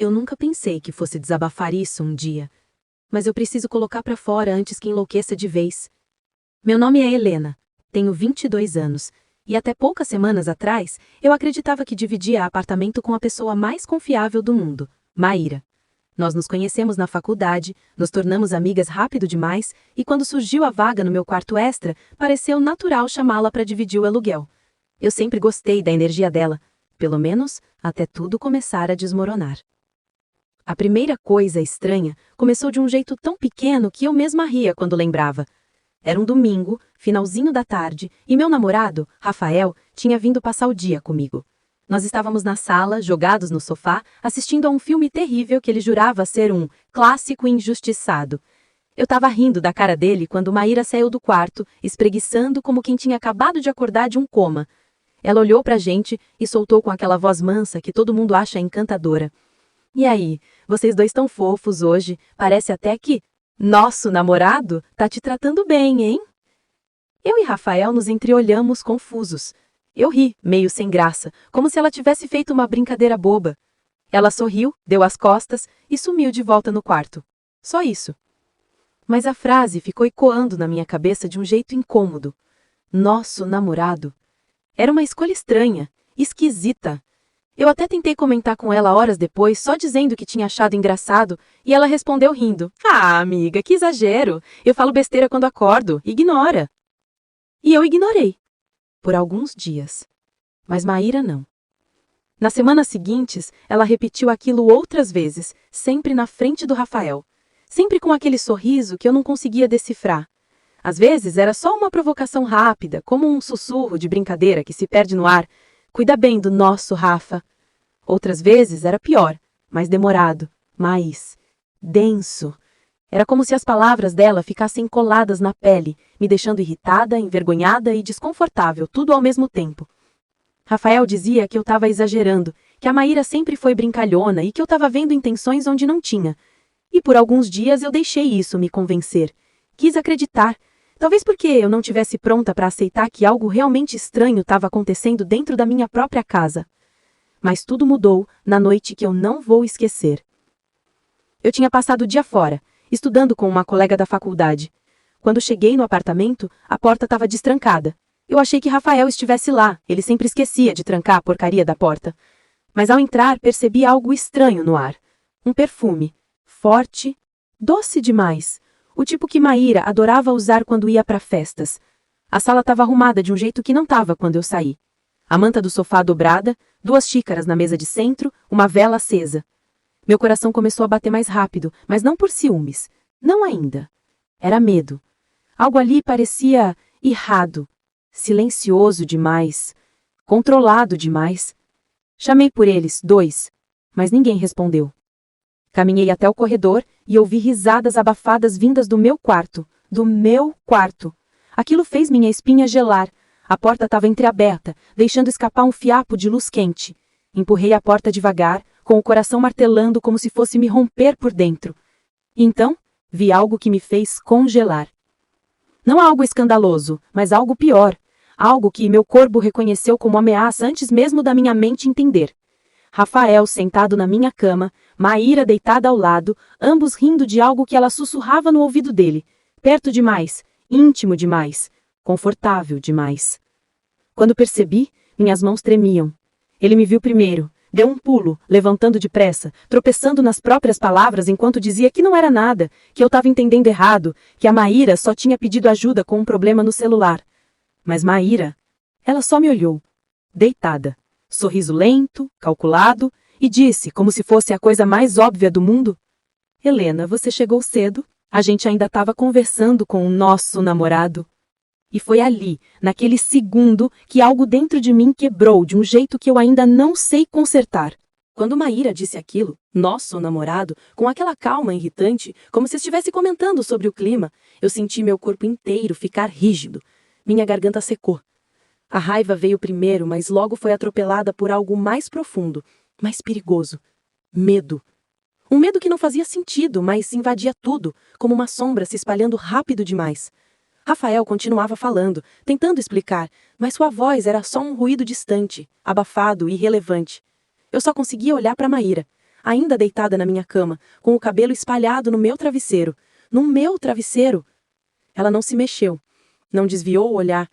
Eu nunca pensei que fosse desabafar isso um dia, mas eu preciso colocar pra fora antes que enlouqueça de vez. Meu nome é Helena, tenho 22 anos, e até poucas semanas atrás, eu acreditava que dividia apartamento com a pessoa mais confiável do mundo, Maíra. Nós nos conhecemos na faculdade, nos tornamos amigas rápido demais, e quando surgiu a vaga no meu quarto extra, pareceu natural chamá-la para dividir o aluguel. Eu sempre gostei da energia dela, pelo menos até tudo começar a desmoronar. A primeira coisa estranha começou de um jeito tão pequeno que eu mesma ria quando lembrava. Era um domingo, finalzinho da tarde, e meu namorado, Rafael, tinha vindo passar o dia comigo. Nós estávamos na sala, jogados no sofá, assistindo a um filme terrível que ele jurava ser um clássico injustiçado. Eu estava rindo da cara dele quando Maíra saiu do quarto, espreguiçando como quem tinha acabado de acordar de um coma. Ela olhou pra gente e soltou com aquela voz mansa que todo mundo acha encantadora. E aí, vocês dois tão fofos hoje, parece até que nosso namorado tá te tratando bem, hein? Eu e Rafael nos entreolhamos confusos. Eu ri, meio sem graça, como se ela tivesse feito uma brincadeira boba. Ela sorriu, deu as costas e sumiu de volta no quarto. Só isso. Mas a frase ficou ecoando na minha cabeça de um jeito incômodo. Nosso namorado. Era uma escolha estranha, esquisita. Eu até tentei comentar com ela horas depois, só dizendo que tinha achado engraçado, e ela respondeu rindo. Ah, amiga, que exagero! Eu falo besteira quando acordo, ignora. E eu ignorei. Por alguns dias. Mas Maíra não. Nas semanas seguintes, ela repetiu aquilo outras vezes, sempre na frente do Rafael. Sempre com aquele sorriso que eu não conseguia decifrar. Às vezes era só uma provocação rápida, como um sussurro de brincadeira que se perde no ar. Cuida bem do nosso Rafa. Outras vezes era pior, mais demorado, mais denso. Era como se as palavras dela ficassem coladas na pele, me deixando irritada, envergonhada e desconfortável, tudo ao mesmo tempo. Rafael dizia que eu estava exagerando, que a Maíra sempre foi brincalhona e que eu estava vendo intenções onde não tinha. E por alguns dias eu deixei isso me convencer. Quis acreditar. Talvez porque eu não tivesse pronta para aceitar que algo realmente estranho estava acontecendo dentro da minha própria casa. Mas tudo mudou na noite que eu não vou esquecer. Eu tinha passado o dia fora, estudando com uma colega da faculdade. Quando cheguei no apartamento, a porta estava destrancada. Eu achei que Rafael estivesse lá, ele sempre esquecia de trancar a porcaria da porta. Mas ao entrar, percebi algo estranho no ar. Um perfume, forte, doce demais. O tipo que Maíra adorava usar quando ia para festas. A sala estava arrumada de um jeito que não estava quando eu saí. A manta do sofá dobrada, 2 xícaras na mesa de centro, uma vela acesa. Meu coração começou a bater mais rápido, mas não por ciúmes. Não ainda. Era medo. Algo ali parecia errado, silencioso demais, controlado demais. Chamei por eles, 2, mas ninguém respondeu. Caminhei até o corredor e ouvi risadas abafadas vindas do meu quarto. Do meu quarto. Aquilo fez minha espinha gelar. A porta estava entreaberta, deixando escapar um fiapo de luz quente. Empurrei a porta devagar, com o coração martelando como se fosse me romper por dentro. Então, vi algo que me fez congelar. Não algo escandaloso, mas algo pior. Algo que meu corpo reconheceu como ameaça antes mesmo da minha mente entender. Rafael sentado na minha cama, Maíra deitada ao lado, ambos rindo de algo que ela sussurrava no ouvido dele. Perto demais, íntimo demais, confortável demais. Quando percebi, minhas mãos tremiam. Ele me viu primeiro, deu um pulo, levantando depressa, tropeçando nas próprias palavras enquanto dizia que não era nada, que eu estava entendendo errado, que a Maíra só tinha pedido ajuda com um problema no celular. Mas Maíra, ela só me olhou, deitada, sorriso lento, calculado, e disse, como se fosse a coisa mais óbvia do mundo: Helena, você chegou cedo, a gente ainda estava conversando com o nosso namorado. E foi ali, naquele segundo, que algo dentro de mim quebrou de um jeito que eu ainda não sei consertar. Quando Maíra disse aquilo, nosso namorado, com aquela calma irritante, como se estivesse comentando sobre o clima, eu senti meu corpo inteiro ficar rígido. Minha garganta secou. A raiva veio primeiro, mas logo foi atropelada por algo mais profundo, mais perigoso. Medo. Um medo que não fazia sentido, mas invadia tudo, como uma sombra se espalhando rápido demais. Rafael continuava falando, tentando explicar, mas sua voz era só um ruído distante, abafado e irrelevante. Eu só conseguia olhar para Maíra. ainda deitada na minha cama, com o cabelo espalhado no meu travesseiro. No meu travesseiro! Ela não se mexeu, não desviou o olhar.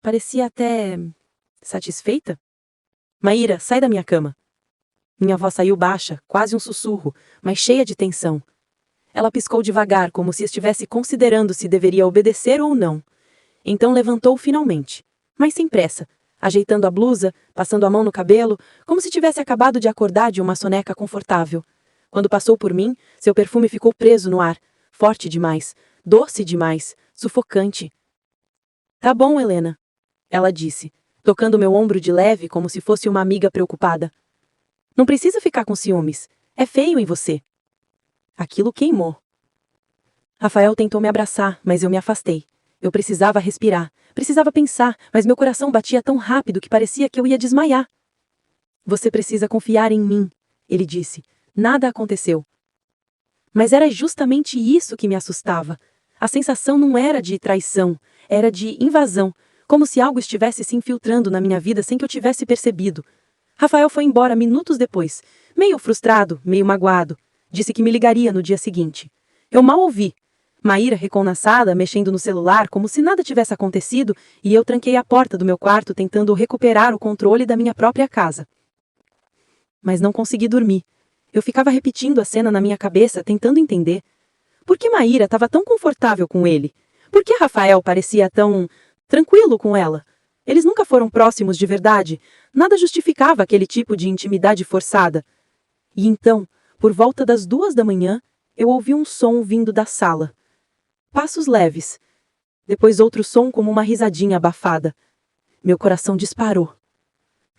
Parecia até satisfeita. Maíra, sai da minha cama. Minha voz saiu baixa, quase um sussurro, mas cheia de tensão. Ela piscou devagar, como se estivesse considerando se deveria obedecer ou não. Então levantou finalmente, mas sem pressa, ajeitando a blusa, passando a mão no cabelo, como se tivesse acabado de acordar de uma soneca confortável. Quando passou por mim, seu perfume ficou preso no ar, forte demais, doce demais, sufocante. Tá bom, Helena, ela disse, tocando meu ombro de leve como se fosse uma amiga preocupada. Não precisa ficar com ciúmes, é feio em você. Aquilo queimou. Rafael tentou me abraçar, mas eu me afastei. Eu precisava respirar, precisava pensar, mas meu coração batia tão rápido que parecia que eu ia desmaiar. Você precisa confiar em mim, ele disse. Nada aconteceu. Mas era justamente isso que me assustava. A sensação não era de traição, era de invasão, como se algo estivesse se infiltrando na minha vida sem que eu tivesse percebido. Rafael foi embora minutos depois, meio frustrado, meio magoado. Disse que me ligaria no dia seguinte. Eu mal ouvi. Maíra reconnaçada, mexendo no celular como se nada tivesse acontecido, e eu tranquei a porta do meu quarto tentando recuperar o controle da minha própria casa. Mas não consegui dormir. Eu ficava repetindo a cena na minha cabeça, tentando entender. Por que Maíra estava tão confortável com ele? Por que Rafael parecia tão tranquilo com ela? Eles nunca foram próximos de verdade. Nada justificava aquele tipo de intimidade forçada. E então, por volta das 2 da manhã, eu ouvi um som vindo da sala. Passos leves. Depois outro som como uma risadinha abafada. Meu coração disparou.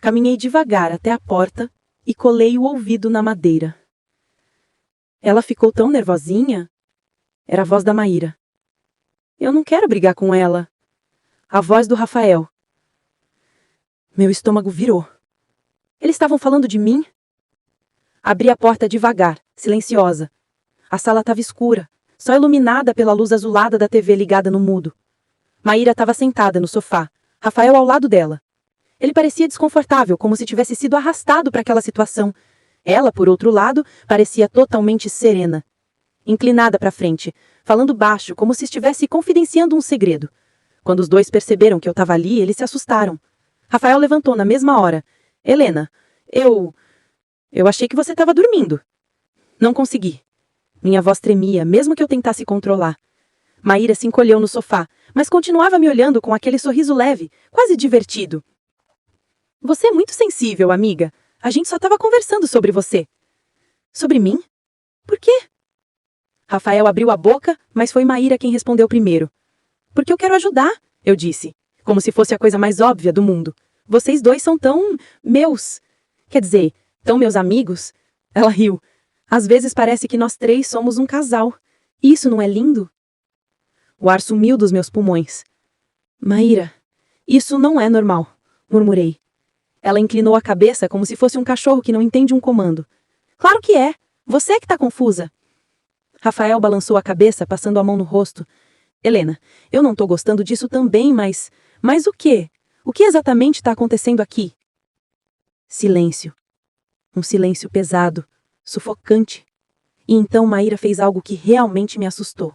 Caminhei devagar até a porta e colei o ouvido na madeira. Ela ficou tão nervosinha. Era a voz da Maíra. Eu não quero brigar com ela. A voz do Rafael. Meu estômago virou. Eles estavam falando de mim? Abri a porta devagar, silenciosa. A sala estava escura, só iluminada pela luz azulada da TV ligada no mudo. Maíra estava sentada no sofá, Rafael ao lado dela. Ele parecia desconfortável, como se tivesse sido arrastado para aquela situação. Ela, por outro lado, parecia totalmente serena. Inclinada para frente, falando baixo, como se estivesse confidenciando um segredo. Quando os dois perceberam que eu estava ali, eles se assustaram. Rafael levantou na mesma hora. Helena, eu achei que você estava dormindo. Não consegui. Minha voz tremia, mesmo que eu tentasse controlar. Maíra se encolheu no sofá, mas continuava me olhando com aquele sorriso leve, quase divertido. Você é muito sensível, amiga. A gente só estava conversando sobre você. Sobre mim? Por quê? Rafael abriu a boca, mas foi Maíra quem respondeu primeiro. Porque eu quero ajudar, eu disse, como se fosse a coisa mais óbvia do mundo. Vocês dois são tão meus. Quer dizer, tão meus amigos. Ela riu. Às vezes parece que nós três somos um casal. Isso não é lindo? O ar sumiu dos meus pulmões. Maíra, isso não é normal, murmurei. Ela inclinou a cabeça como se fosse um cachorro que não entende um comando. Claro que é. Você é que está confusa. Rafael balançou a cabeça, passando a mão no rosto. Helena, eu não estou gostando disso também, mas... Mas o quê? O que exatamente está acontecendo aqui? Silêncio. Um silêncio pesado, sufocante. E então Maíra fez algo que realmente me assustou.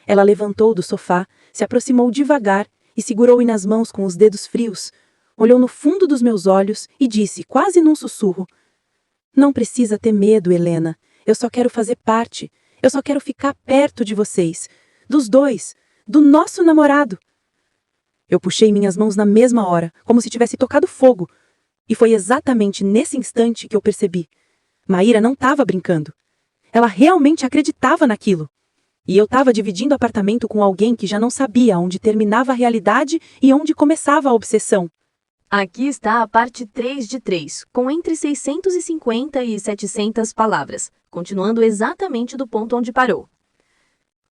Ela levantou do sofá, se aproximou devagar e segurou-me nas mãos com os dedos frios. Olhou no fundo dos meus olhos e disse, quase num sussurro: Não precisa ter medo, Helena. Eu só quero fazer parte. Eu só quero ficar perto de vocês. Dos dois. Do nosso namorado. Eu puxei minhas mãos na mesma hora, como se tivesse tocado fogo. E foi exatamente nesse instante que eu percebi. Maíra não estava brincando. Ela realmente acreditava naquilo. E eu estava dividindo apartamento com alguém que já não sabia onde terminava a realidade e onde começava a obsessão. Aqui está a parte 3 de 3, com entre 650 e 700 palavras, continuando exatamente do ponto onde parou.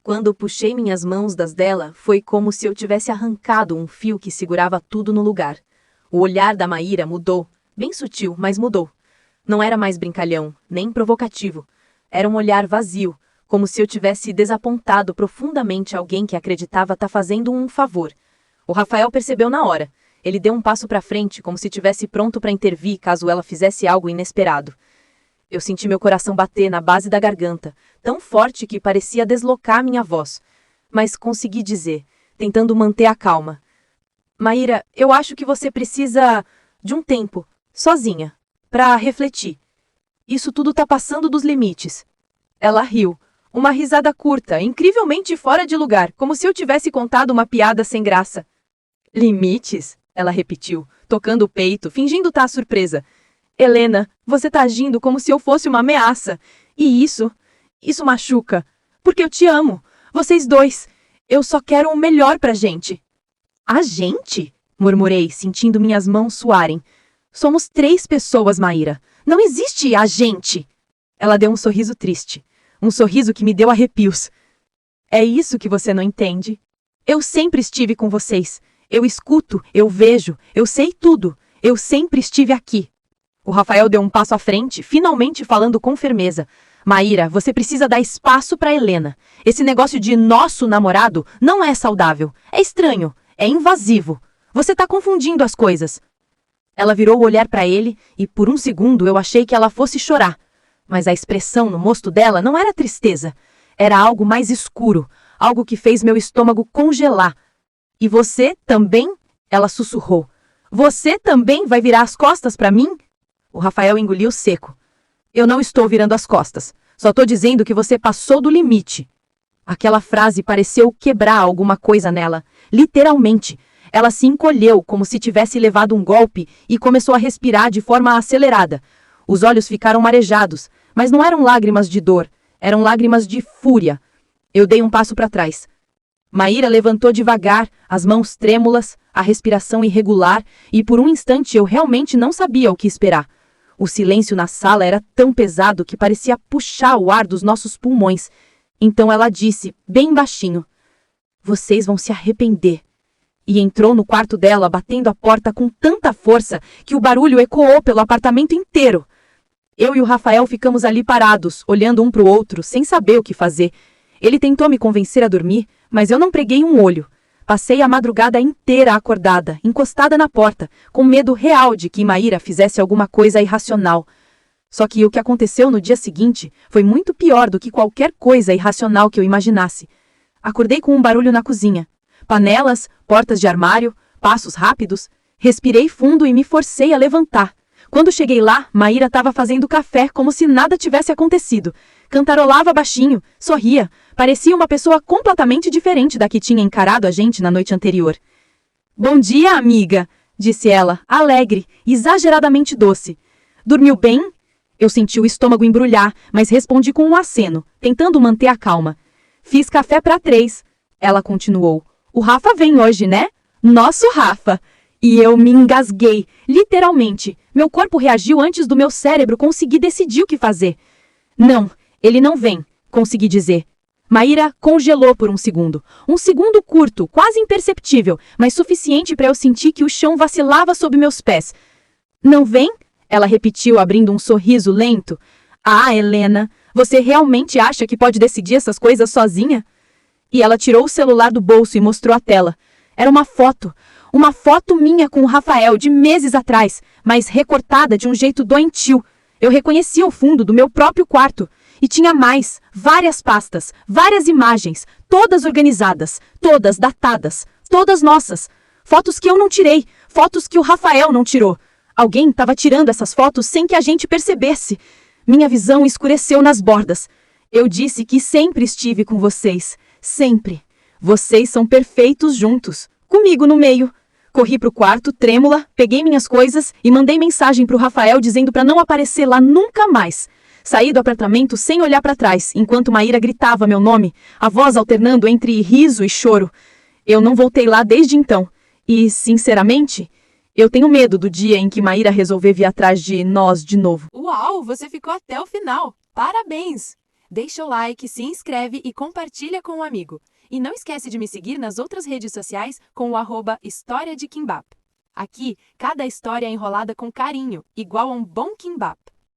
Quando puxei minhas mãos das dela, foi como se eu tivesse arrancado um fio que segurava tudo no lugar. O olhar da Maíra mudou, bem sutil, mas mudou. Não era mais brincalhão, nem provocativo. Era um olhar vazio, como se eu tivesse desapontado profundamente alguém que acreditava estar fazendo um favor. O Rafael percebeu na hora. Ele deu um passo para frente, como se estivesse pronto para intervir caso ela fizesse algo inesperado. Eu senti meu coração bater na base da garganta, tão forte que parecia deslocar minha voz. Mas consegui dizer, tentando manter a calma. Maíra, eu acho que você precisa de um tempo, sozinha, para refletir. Isso tudo tá passando dos limites. Ela riu. Uma risada curta, incrivelmente fora de lugar, como se eu tivesse contado uma piada sem graça. Limites? Ela repetiu, tocando o peito, fingindo estar surpresa. Helena, você tá agindo como se eu fosse uma ameaça. E isso machuca. Porque eu te amo. Vocês dois. Eu só quero o melhor pra gente. A gente? Murmurei, sentindo minhas mãos suarem. Somos 3 pessoas, Maíra. Não existe a gente. Ela deu um sorriso triste. Um sorriso que me deu arrepios. É isso que você não entende. Eu sempre estive com vocês. Eu escuto, eu vejo, eu sei tudo. Eu sempre estive aqui. O Rafael deu um passo à frente, finalmente falando com firmeza. Maíra, você precisa dar espaço para Helena. Esse negócio de nosso namorado não é saudável. É estranho, é invasivo. Você tá confundindo as coisas. Ela virou o olhar para ele e por um segundo eu achei que ela fosse chorar. Mas a expressão no rosto dela não era tristeza. Era algo mais escuro, algo que fez meu estômago congelar. E você também? Ela sussurrou. Você também vai virar as costas para mim? O Rafael engoliu seco. Eu não estou virando as costas. Só estou dizendo que você passou do limite. Aquela frase pareceu quebrar alguma coisa nela. Literalmente. Ela se encolheu como se tivesse levado um golpe e começou a respirar de forma acelerada. Os olhos ficaram marejados, mas não eram lágrimas de dor. Eram lágrimas de fúria. Eu dei um passo para trás. Maíra levantou devagar, as mãos trêmulas, a respiração irregular, e por um instante eu realmente não sabia o que esperar. O silêncio na sala era tão pesado que parecia puxar o ar dos nossos pulmões. Então ela disse, bem baixinho, vocês vão se arrepender. E entrou no quarto dela, batendo a porta com tanta força que o barulho ecoou pelo apartamento inteiro. Eu e o Rafael ficamos ali parados, olhando um para o outro, sem saber o que fazer. Ele tentou me convencer a dormir, mas eu não preguei um olho. Passei a madrugada inteira acordada, encostada na porta, com medo real de que Maíra fizesse alguma coisa irracional. Só que o que aconteceu no dia seguinte foi muito pior do que qualquer coisa irracional que eu imaginasse. Acordei com um barulho na cozinha. Panelas, portas de armário, passos rápidos. Respirei fundo e me forcei a levantar. Quando cheguei lá, Maíra estava fazendo café como se nada tivesse acontecido. Cantarolava baixinho, sorria, parecia uma pessoa completamente diferente da que tinha encarado a gente na noite anterior. Bom dia, amiga, disse ela, alegre, exageradamente doce. Dormiu bem? Eu senti o estômago embrulhar, mas respondi com um aceno, tentando manter a calma. Fiz café para 3, ela continuou. O Rafa vem hoje, né? Nosso Rafa! E eu me engasguei, literalmente. Meu corpo reagiu antes do meu cérebro conseguir decidir o que fazer. Não, ele não vem, consegui dizer. Maíra congelou por um segundo curto, quase imperceptível, mas suficiente para eu sentir que o chão vacilava sob meus pés. Não vem? Ela repetiu, abrindo um sorriso lento. Ah, Helena, você realmente acha que pode decidir essas coisas sozinha? E ela tirou o celular do bolso e mostrou a tela. Era uma foto minha com o Rafael de meses atrás, mas recortada de um jeito doentio. Eu reconhecia o fundo do meu próprio quarto. E tinha mais, várias pastas, várias imagens, todas organizadas, todas datadas, todas nossas. Fotos que eu não tirei, fotos que o Rafael não tirou. Alguém estava tirando essas fotos sem que a gente percebesse. Minha visão escureceu nas bordas. Eu disse que sempre estive com vocês, sempre. Vocês são perfeitos juntos, comigo no meio. Corri pro quarto, trêmula, peguei minhas coisas e mandei mensagem pro Rafael dizendo para não aparecer lá nunca mais. Saí do apartamento sem olhar para trás, enquanto Maíra gritava meu nome, a voz alternando entre riso e choro. Eu não voltei lá desde então. E, sinceramente, eu tenho medo do dia em que Maíra resolver vir atrás de nós de novo. Uau, você ficou até o final! Parabéns! Deixa o like, se inscreve e compartilha com um amigo. E não esquece de me seguir nas outras redes sociais com o @História de Kimbap. Aqui, cada história é enrolada com carinho, igual a um bom kimbap.